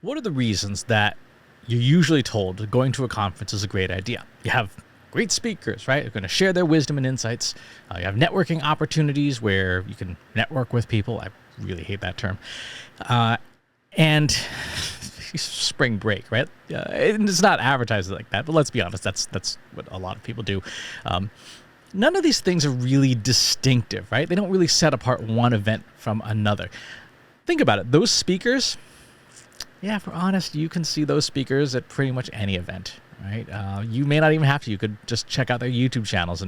What are the reasons that you're usually told going to a conference is a great idea? You have great speakers, right? They're going to share their wisdom and insights. You have networking opportunities where you can network with people. I really hate that term. And spring break, right? It's not advertised like that, but let's be honest, that's what a lot of people do. None of these things are really distinctive, right? They don't really set apart one event from another. Think about it. Those speakers, yeah, if we're honest, you can see those speakers at pretty much any event, right? You may not even have to. You could just check out their YouTube channels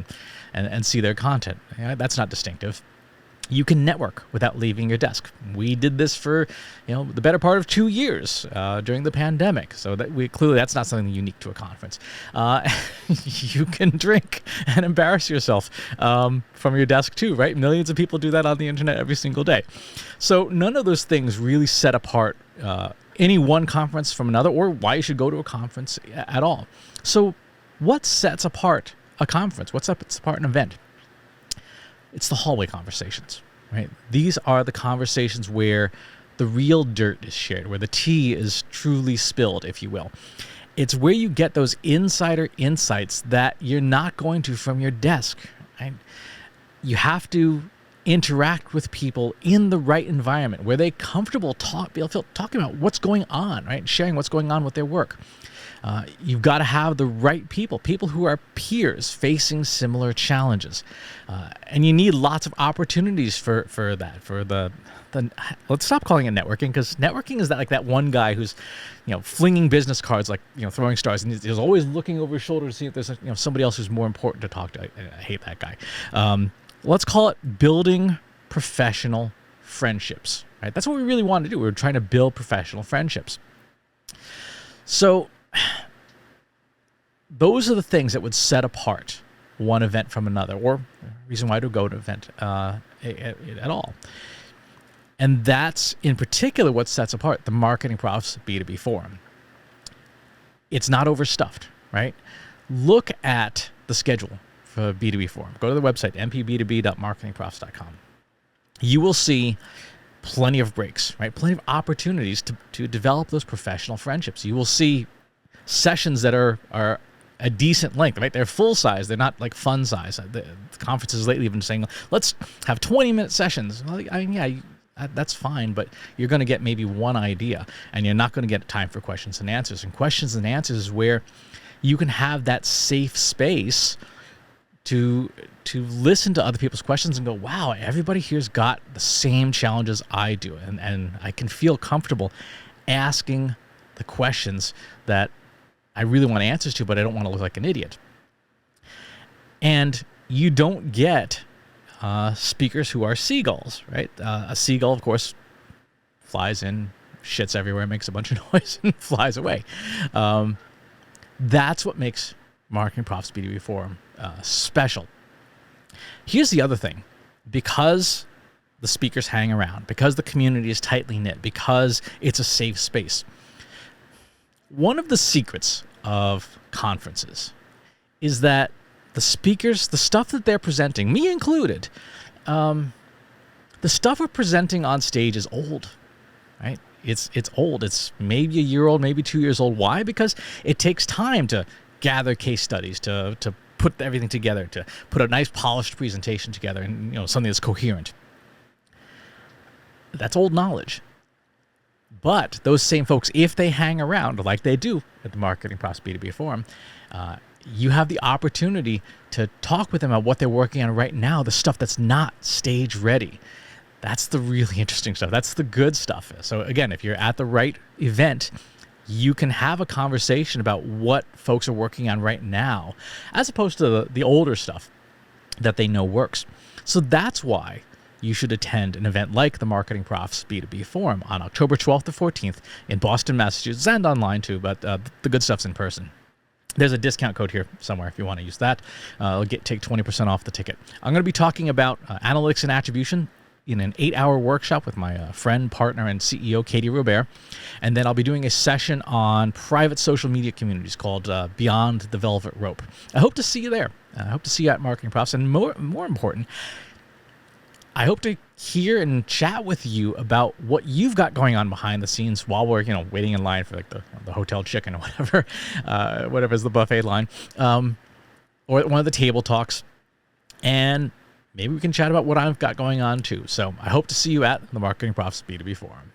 and see their content. Yeah, that's not distinctive. You can network without leaving your desk. We did this for, the better part of 2 years during the pandemic. So that's not something unique to a conference. You can drink and embarrass yourself from your desk too, right? Millions of people do that on the internet every single day. So none of those things really set apart any one conference from another, or why you should go to a conference at all. So what sets apart a conference? What sets apart an event? It's the hallway conversations, right? These are the conversations where the real dirt is shared, where the tea is truly spilled, if you will. It's where you get those insider insights that you're not going to from your desk, right? You have to interact with people in the right environment where they're comfortable talking about what's going on, right? Sharing what's going on with their work. You've got to have the right people who are peers facing similar challenges. And you need lots of opportunities for that, let's stop calling it networking, because networking is that one guy who's, flinging business cards, throwing stars, and he's always looking over his shoulder to see if there's, somebody else who's more important to talk to. I hate that guy. Let's call it building professional friendships, right? That's what we really want to do. We're trying to build professional friendships. So those are the things that would set apart one event from another, or reason why to go to an event at all. And that's in particular what sets apart the MarketingProfs B2B Forum. It's not overstuffed, right? Look at the schedule for B2B Forum. Go to the website, mpb2b.marketingprofs.com. You will see plenty of breaks, right? Plenty of opportunities to develop those professional friendships. You will see sessions that are a decent length, right? They're full size. They're not like fun size. The conferences lately have been saying, let's have 20-minute sessions. Well, that's fine, but you're going to get maybe one idea, and you're not going to get time for questions and answers. And questions and answers is where you can have that safe space to listen to other people's questions and go, wow, everybody here's got the same challenges I do. And I can feel comfortable asking the questions that I really want answers to, but I don't want to look like an idiot. And you don't get speakers who are seagulls, right? A seagull, of course, flies in, shits everywhere, makes a bunch of noise, and flies away. That's what makes MarketingProfs B2B Forum special. Here's the other thing. Because the speakers hang around, because the community is tightly knit, because it's a safe space, one of the secrets of conferences is that the speakers, the stuff that they're presenting, me included, the stuff we're presenting on stage is old, right? It's old. It's maybe a year old, maybe 2 years old. Why? Because it takes time to gather case studies, to put everything together, to put a nice polished presentation together, and something that's coherent. That's old knowledge. But those same folks, if they hang around like they do at the MarketingProfs B2B Forum, you have the opportunity to talk with them about what they're working on right now, the stuff that's not stage ready. That's the really interesting stuff. That's the good stuff. So again, if you're at the right event, you can have a conversation about what folks are working on right now, as opposed to the older stuff that they know works. So that's why you should attend an event like the MarketingProfs B2B Forum on October 12th to 14th in Boston, Massachusetts, and online too, but the good stuff's in person. There's a discount code here somewhere if you want to use that. It'll take 20% off the ticket. I'm going to be talking about analytics and attribution in an 8-hour workshop with my friend, partner, and CEO, Katie Robert. And then I'll be doing a session on private social media communities called Beyond the Velvet Rope. I hope to see you there. I hope to see you at MarketingProfs. And more important, I hope to hear and chat with you about what you've got going on behind the scenes while we're, waiting in line for like the hotel chicken or whatever, whatever's the buffet line, or one of the table talks. And maybe we can chat about what I've got going on too. So I hope to see you at the Marketing Profs B2B Forum.